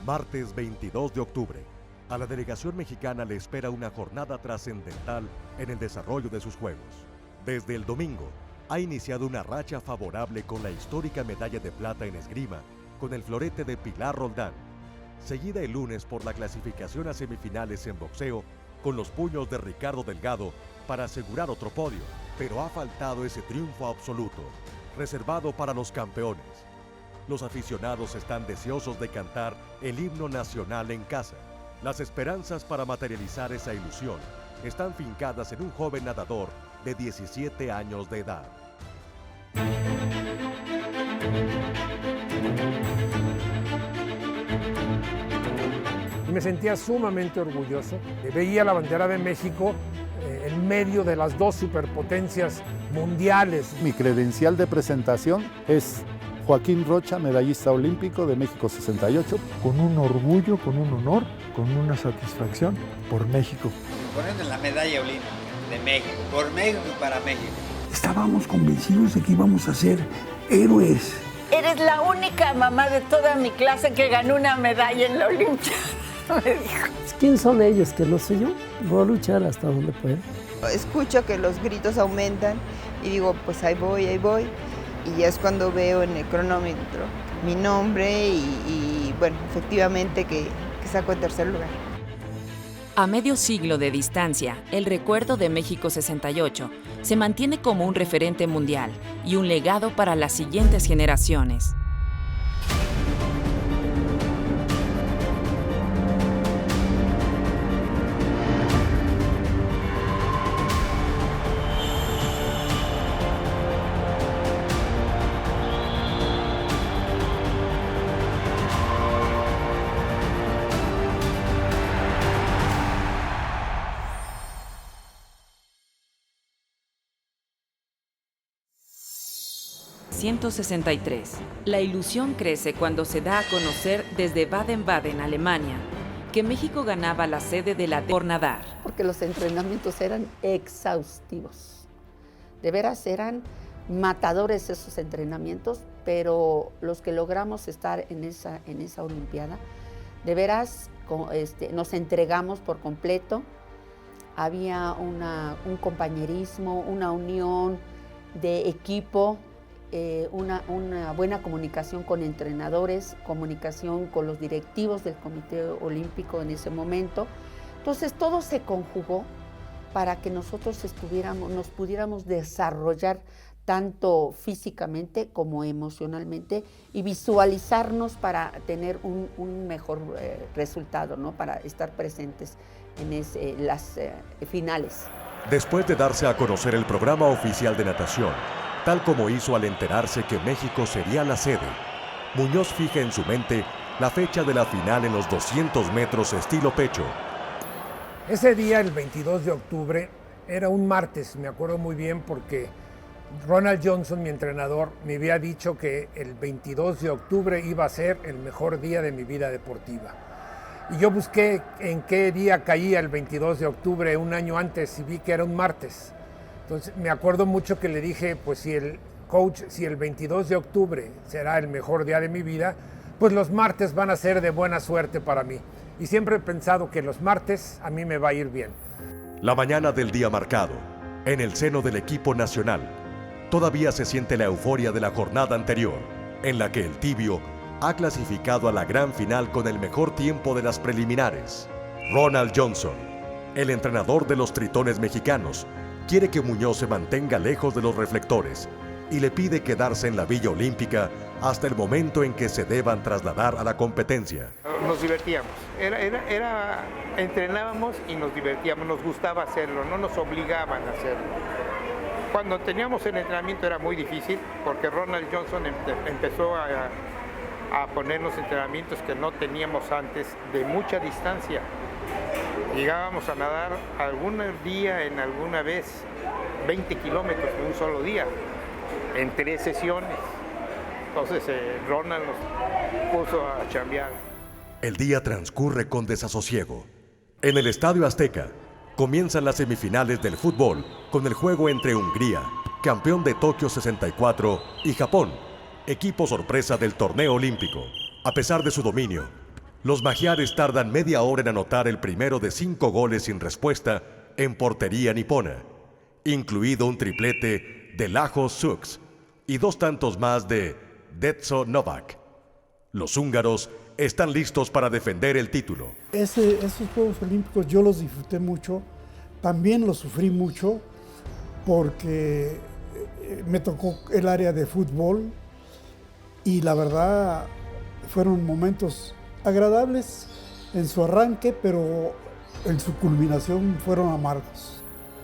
Martes 22 de octubre, a la delegación mexicana le espera una jornada trascendental en el desarrollo de sus Juegos. Desde el domingo, ha iniciado una racha favorable con la histórica medalla de plata en esgrima con el florete de Pilar Roldán, seguida el lunes por la clasificación a semifinales en boxeo con los puños de Ricardo Delgado para asegurar otro podio, pero ha faltado ese triunfo absoluto, reservado para los campeones. Los aficionados están deseosos de cantar el himno nacional en casa. Las esperanzas para materializar esa ilusión están fincadas en un joven nadador de 17 años de edad. Me sentía sumamente orgulloso. Veía la bandera de México en medio de las dos superpotencias mundiales. Mi credencial de presentación es Joaquín Rocha, medallista olímpico de México 68. Con un orgullo, con un honor, con una satisfacción por México. Poniendo la medalla olímpica de México, por México y para México. Estábamos convencidos de que íbamos a ser héroes. Eres la única mamá de toda mi clase que ganó una medalla en la Olimpiada, me dijo. ¿Quién son ellos que no soy yo? Voy a luchar hasta donde pueda. Escucho que los gritos aumentan y digo, pues ahí voy. Y ya es cuando veo en el cronómetro mi nombre y bueno, efectivamente que saco en tercer lugar. A medio siglo de distancia, el recuerdo de México 68 se mantiene como un referente mundial y un legado para las siguientes generaciones. ...163. La ilusión crece cuando se da a conocer desde Baden-Baden, Alemania, que México ganaba la sede de la por nadar. Porque los entrenamientos eran exhaustivos. De veras eran matadores esos entrenamientos, pero los que logramos estar en esa Olimpiada, de veras nos entregamos por completo. Había un compañerismo, una unión de equipo, una buena comunicación con entrenadores, comunicación con los directivos del Comité Olímpico en ese momento. Entonces todo se conjugó para que nosotros nos pudiéramos desarrollar tanto físicamente como emocionalmente y visualizarnos para tener un mejor resultado, ¿no? Para estar presentes en las finales. Después de darse a conocer el programa oficial de natación, tal como hizo al enterarse que México sería la sede, Muñoz fija en su mente la fecha de la final en los 200 metros estilo pecho. Ese día, el 22 de octubre, era un martes, me acuerdo muy bien porque Ronald Johnson, mi entrenador, me había dicho que el 22 de octubre iba a ser el mejor día de mi vida deportiva. Y yo busqué en qué día caía el 22 de octubre un año antes y vi que era un martes. Entonces me acuerdo mucho que le dije, pues si el 22 de octubre será el mejor día de mi vida, pues los martes van a ser de buena suerte para mí. Y siempre he pensado que los martes a mí me va a ir bien. La mañana del día marcado, en el seno del equipo nacional, todavía se siente la euforia de la jornada anterior, en la que el tibio ha clasificado a la gran final con el mejor tiempo de las preliminares. Ronald Johnson, el entrenador de los tritones mexicanos, quiere que Muñoz se mantenga lejos de los reflectores y le pide quedarse en la Villa Olímpica hasta el momento en que se deban trasladar a la competencia. Nos divertíamos, entrenábamos y nos divertíamos, nos gustaba hacerlo, no nos obligaban a hacerlo. Cuando teníamos el entrenamiento era muy difícil porque Ronald Johnson empezó a ponernos entrenamientos que no teníamos antes de mucha distancia. Llegábamos a nadar algún día, en alguna vez, 20 kilómetros en un solo día, en 3 sesiones. Entonces Ronald nos puso a chambear. El día transcurre con desasosiego. En el Estadio Azteca comienzan las semifinales del fútbol con el juego entre Hungría, campeón de Tokio 64, y Japón, equipo sorpresa del torneo olímpico. A pesar de su dominio, Los magiares tardan media hora en anotar el primero de 5 goles sin respuesta en portería nipona, incluido un triplete de Lajos Suks y 2 tantos más de Detso Novak. Los húngaros están listos para defender el título. Esos Juegos Olímpicos yo los disfruté mucho, también los sufrí mucho porque me tocó el área de fútbol y la verdad fueron momentos agradables en su arranque, pero en su culminación fueron amargos.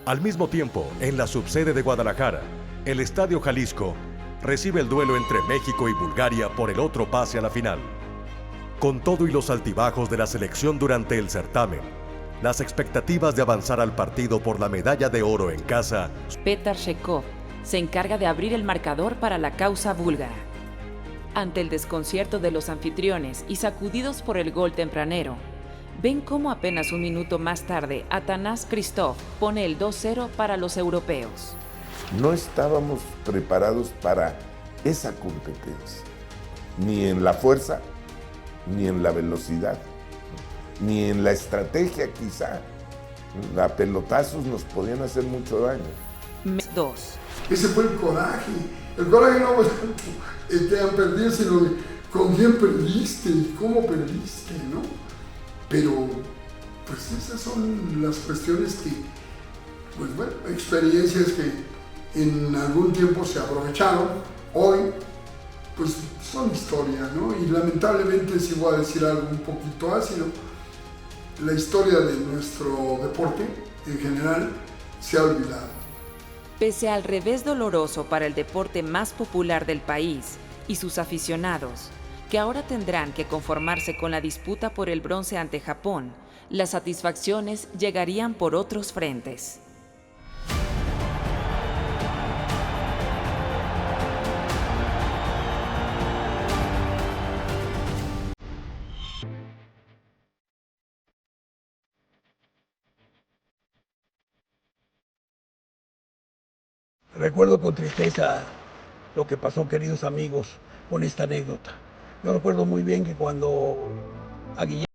Al mismo tiempo, en la subsede de Guadalajara, el Estadio Jalisco recibe el duelo entre México y Bulgaria por el otro pase a la final. Con todo y los altibajos de la selección durante el certamen, las expectativas de avanzar al partido por la medalla de oro en casa, Petar Shekov se encarga de abrir el marcador para la causa búlgara. Ante el desconcierto de los anfitriones y sacudidos por el gol tempranero, ven cómo apenas un minuto más tarde Atanás Kristov pone el 2-0 para los europeos. No estábamos preparados para esa competencia, ni en la fuerza, ni en la velocidad, ni en la estrategia quizá. A pelotazos nos podían hacer mucho daño. 2. Ese fue el coraje no fue que han perdido, sino con quién perdiste y cómo perdiste, ¿no? Pero, pues esas son las cuestiones que, pues bueno, experiencias que en algún tiempo se aprovecharon, hoy, pues son historia, ¿no? Y lamentablemente, si voy a decir algo un poquito ácido, la historia de nuestro deporte, en general, se ha olvidado. Pese al revés doloroso para el deporte más popular del país y sus aficionados, que ahora tendrán que conformarse con la disputa por el bronce ante Japón, las satisfacciones llegarían por otros frentes. Recuerdo con tristeza lo que pasó, queridos amigos, con esta anécdota. Yo recuerdo muy bien que cuando a Guillermo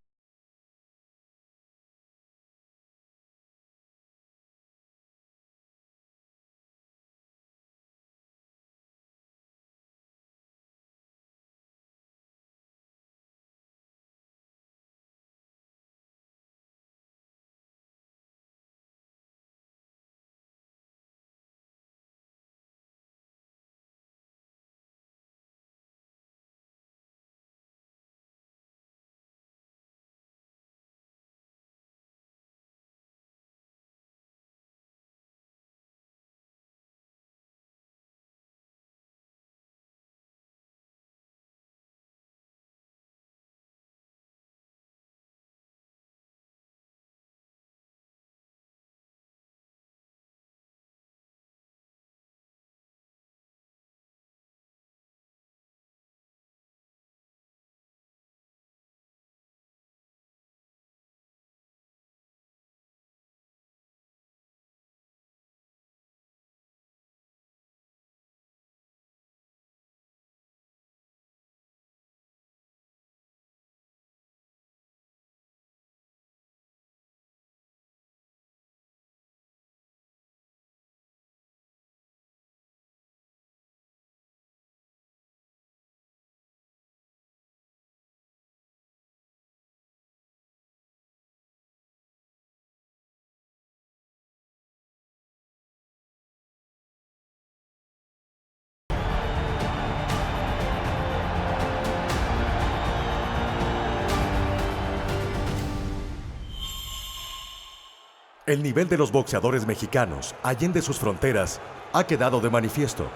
el nivel de los boxeadores mexicanos, allende sus fronteras, ha quedado de manifiesto.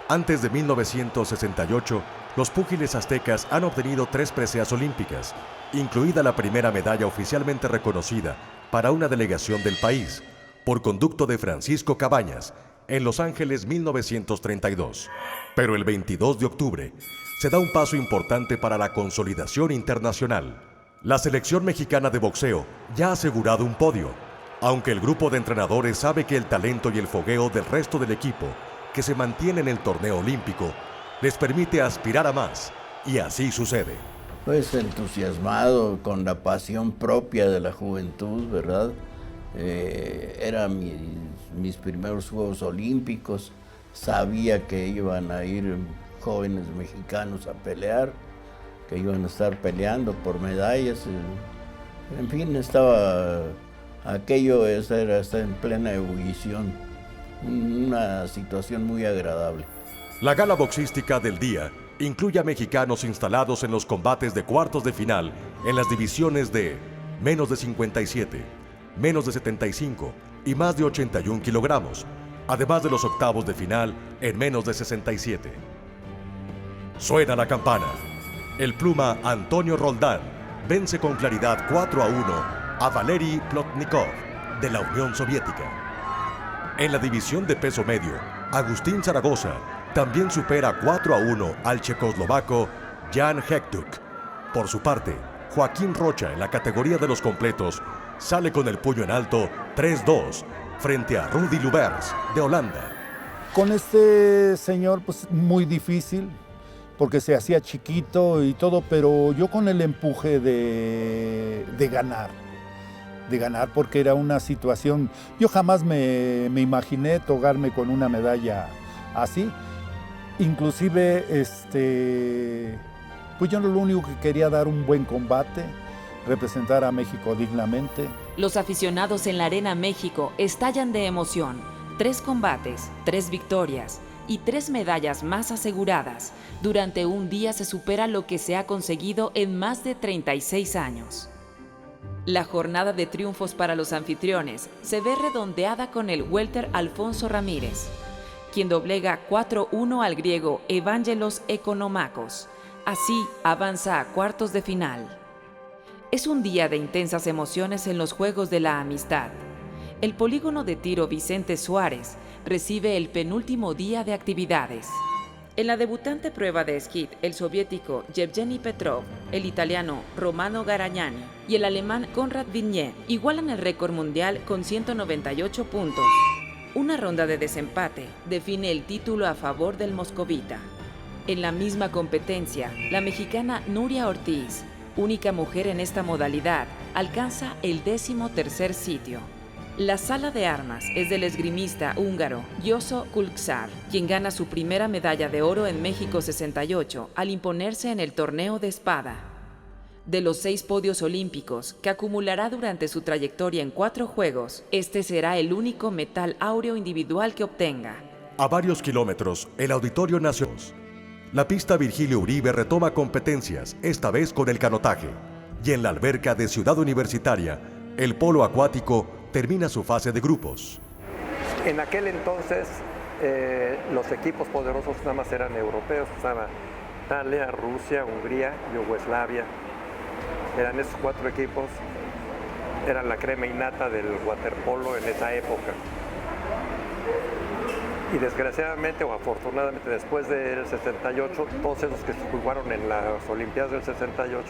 Antes de 1968, los púgiles aztecas han obtenido 3 preseas olímpicas, incluida la primera medalla oficialmente reconocida para una delegación del país, por conducto de Francisco Cabañas, en Los Ángeles 1932. Pero el 22 de octubre se da un paso importante para la consolidación internacional. La selección mexicana de boxeo ya ha asegurado un podio, aunque el grupo de entrenadores sabe que el talento y el fogueo del resto del equipo que se mantiene en el torneo olímpico les permite aspirar a más, y así sucede. Pues entusiasmado, con la pasión propia de la juventud, ¿verdad? Eran mis primeros Juegos Olímpicos, sabía que iban a ir jóvenes mexicanos a pelear, que iban a estar peleando por medallas, en fin, aquello era estar en plena ebullición, una situación muy agradable. La gala boxística del día incluye a mexicanos instalados en los combates de cuartos de final en las divisiones de menos de 57, menos de 75 y más de 81 kilogramos, además de los octavos de final en menos de 67. Suena la campana. El pluma Antonio Roldán vence con claridad 4-1 a Valery Plotnikov de la Unión Soviética. En la división de peso medio, Agustín Zaragoza también supera 4-1 al checoslovaco Jan Hektuk. Por su parte, Joaquín Rocha en la categoría de los completos sale con el puño en alto 3-2 frente a Rudy Lubbers de Holanda. Con este señor, pues muy difícil, porque se hacía chiquito y todo, pero yo con el empuje de ganar, porque era una situación, yo jamás me imaginé tocarme con una medalla así. Inclusive, pues yo lo único que quería dar un buen combate, representar a México dignamente. Los aficionados en la Arena México estallan de emoción. 3 combates, 3 victorias y 3 medallas más aseguradas. Durante un día se supera lo que se ha conseguido en más de 36 años. La jornada de triunfos para los anfitriones se ve redondeada con el welter Alfonso Ramírez, quien doblega 4-1 al griego Evangelos Ekonomakos. Así avanza a cuartos de final. Es un día de intensas emociones en los Juegos de la Amistad. El polígono de tiro Vicente Suárez recibe el penúltimo día de actividades. En la debutante prueba de esquí, el soviético Yevgeny Petrov, el italiano Romano Garagnani y el alemán Konrad Vignet igualan el récord mundial con 198 puntos. Una ronda de desempate define el título a favor del moscovita. En la misma competencia, la mexicana Nuria Ortiz, única mujer en esta modalidad, alcanza el 13º sitio. La sala de armas es del esgrimista húngaro Yoso Kulcsár, quien gana su primera medalla de oro en México 68 al imponerse en el torneo de espada. De los 6 podios olímpicos que acumulará durante su trayectoria en 4 Juegos, este será el único metal áureo individual que obtenga. A varios kilómetros, el Auditorio Nacional. La pista Virgilio Uribe retoma competencias, esta vez con el canotaje. Y en la alberca de Ciudad Universitaria, el polo acuático termina su fase de grupos. En aquel entonces, los equipos poderosos nada más eran europeos, estaba Italia, Rusia, Hungría, Yugoslavia. Eran esos 4 equipos, eran la crema innata del waterpolo en esa época. Y desgraciadamente o afortunadamente después del 68, todos esos que se jugaron en las Olimpiadas del 68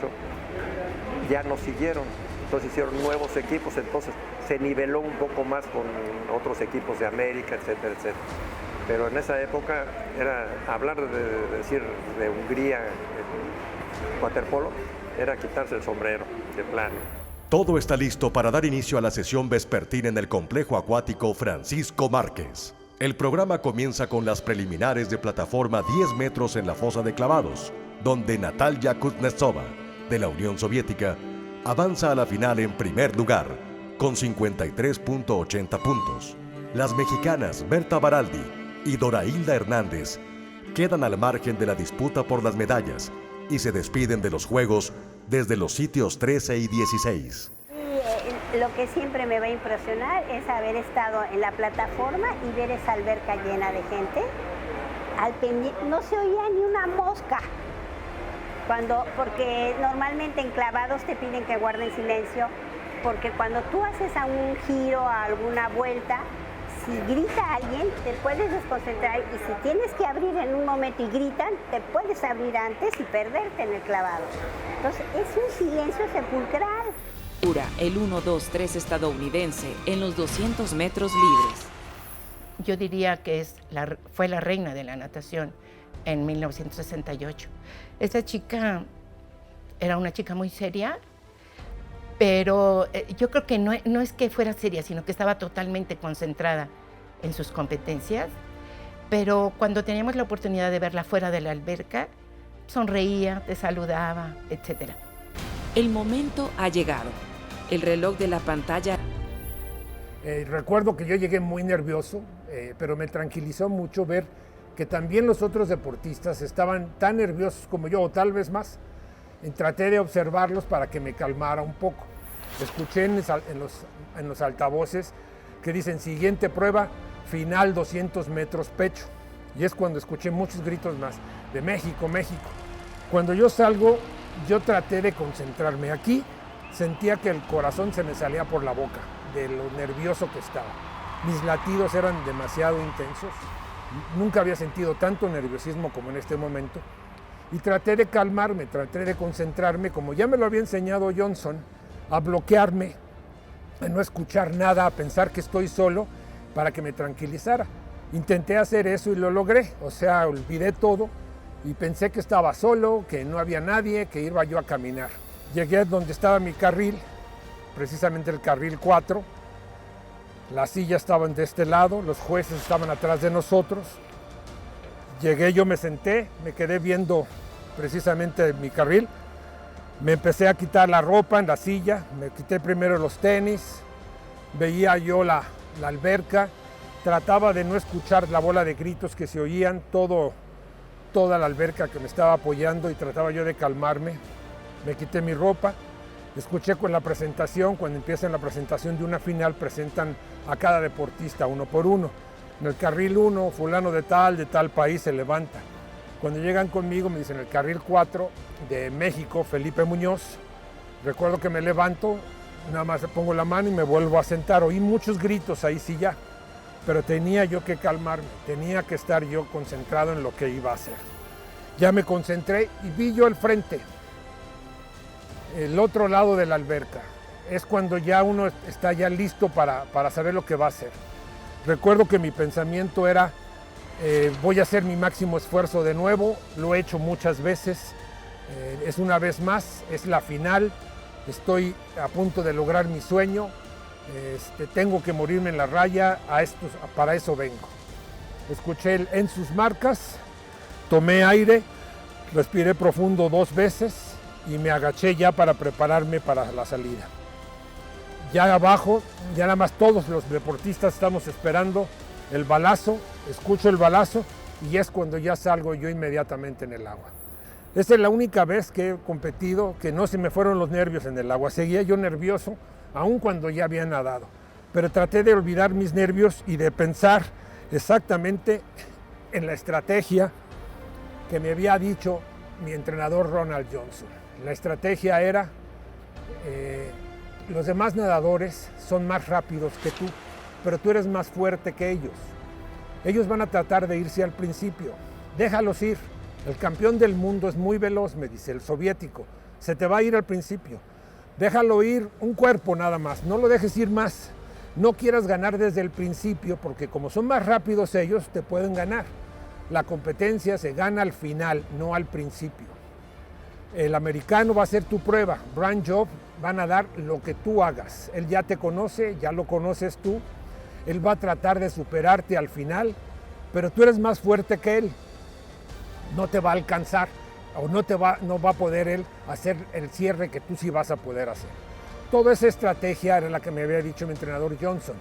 ya no siguieron. Entonces hicieron nuevos equipos, entonces se niveló un poco más con otros equipos de América, etcétera, etcétera. Pero en esa época era hablar de Hungría en waterpolo, era quitarse el sombrero de plano. Todo está listo para dar inicio a la sesión vespertina en el complejo acuático Francisco Márquez. El programa comienza con las preliminares de plataforma 10 metros en la fosa de clavados, donde Natalia Kuznetsova, de la Unión Soviética, avanza a la final en primer lugar, con 53.80 puntos. Las mexicanas Berta Baraldi y Dorailda Hernández quedan al margen de la disputa por las medallas y se despiden de los Juegos desde los sitios 13 y 16. Lo que siempre me va a impresionar es haber estado en la plataforma y ver esa alberca llena de gente. No se oía ni una mosca. Porque normalmente en clavados te piden que guarden silencio, porque cuando tú haces a un giro, a alguna vuelta, si grita alguien, te puedes desconcentrar y si tienes que abrir en un momento y gritan, te puedes abrir antes y perderte en el clavado. Entonces es un silencio sepulcral. El 1-2-3 estadounidense en los 200 metros libres. Yo diría que fue la reina de la natación en 1968. Esta chica era una chica muy seria, pero yo creo que no es que fuera seria, sino que estaba totalmente concentrada en sus competencias. Pero cuando teníamos la oportunidad de verla fuera de la alberca, sonreía, te saludaba, etc. El momento ha llegado. El reloj de la pantalla. Recuerdo que yo llegué muy nervioso, pero me tranquilizó mucho ver que también los otros deportistas estaban tan nerviosos como yo, o tal vez más. Traté de observarlos para que me calmara un poco. Escuché en los altavoces que dicen: siguiente prueba, final 200 metros pecho. Y es cuando escuché muchos gritos más de México, México. Cuando yo salgo, yo traté de concentrarme. Aquí sentía que el corazón se me salía por la boca de lo nervioso que estaba. Mis latidos eran demasiado intensos. Nunca había sentido tanto nerviosismo como en este momento. Y traté de calmarme, traté de concentrarme, como ya me lo había enseñado Johnson, a bloquearme, a no escuchar nada, a pensar que estoy solo, para que me tranquilizara. Intenté hacer eso y lo logré, o sea, olvidé todo y pensé que estaba solo, que no había nadie, que iba yo a caminar. Llegué a donde estaba mi carril, precisamente el carril 4, las sillas estaban de este lado, los jueces estaban atrás de nosotros. Llegué, yo me senté, me quedé viendo precisamente mi carril, me empecé a quitar la ropa en la silla, me quité primero los tenis, veía yo la alberca, trataba de no escuchar la bola de gritos que se oían, toda la alberca que me estaba apoyando, y trataba yo de calmarme. Me quité mi ropa, escuché con la presentación, cuando empiezan la presentación de una final, presentan a cada deportista uno por uno. En el carril 1, fulano de tal país se levanta. Cuando llegan conmigo me dicen: el carril 4 de México, Felipe Muñoz. Recuerdo que me levanto, nada más pongo la mano y me vuelvo a sentar. Oí muchos gritos, ahí sí ya, pero tenía yo que calmarme, tenía que estar yo concentrado en lo que iba a hacer. Ya me concentré y vi yo al frente, el otro lado de la alberca. Es cuando ya uno está ya listo para saber lo que va a hacer. Recuerdo que mi pensamiento era: voy a hacer mi máximo esfuerzo de nuevo, lo he hecho muchas veces, es una vez más, es la final, estoy a punto de lograr mi sueño, tengo que morirme en la raya, para eso vengo. Escuché en sus marcas, tomé aire, respiré profundo 2 veces y me agaché ya para prepararme para la salida. Ya abajo, ya nada más todos los deportistas estamos esperando el balazo, escucho el balazo y es cuando ya salgo yo inmediatamente en el agua. Esa es la única vez que he competido que no se me fueron los nervios en el agua. Seguía yo nervioso, aun cuando ya había nadado. Pero traté de olvidar mis nervios y de pensar exactamente en la estrategia que me había dicho mi entrenador Ronald Johnson. La estrategia era: los demás nadadores son más rápidos que tú, pero tú eres más fuerte que ellos. Ellos van a tratar de irse al principio. Déjalos ir. El campeón del mundo es muy veloz, me dice, el soviético. Se te va a ir al principio. Déjalo ir un cuerpo nada más. No lo dejes ir más. No quieras ganar desde el principio, porque como son más rápidos ellos, te pueden ganar. La competencia se gana al final, no al principio. El americano va a hacer tu prueba. Brian Job van a dar lo que tú hagas. Él ya te conoce, ya lo conoces tú. Él va a tratar de superarte al final, pero tú eres más fuerte que él. No te va a alcanzar o no va a poder él hacer el cierre que tú sí vas a poder hacer. Toda esa estrategia era la que me había dicho mi entrenador Johnson.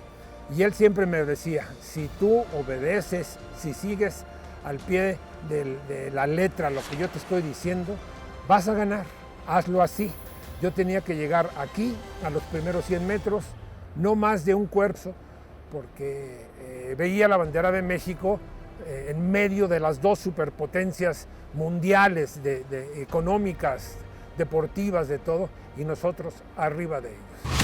Y él siempre me decía: si tú obedeces, si sigues al pie de la letra lo que yo te estoy diciendo, vas a ganar. Hazlo así. Yo tenía que llegar aquí a los primeros 100 metros, no más de un cuerpo, porque veía la bandera de México en medio de las 2 superpotencias mundiales, económicas, deportivas, de todo, y nosotros arriba de ellos.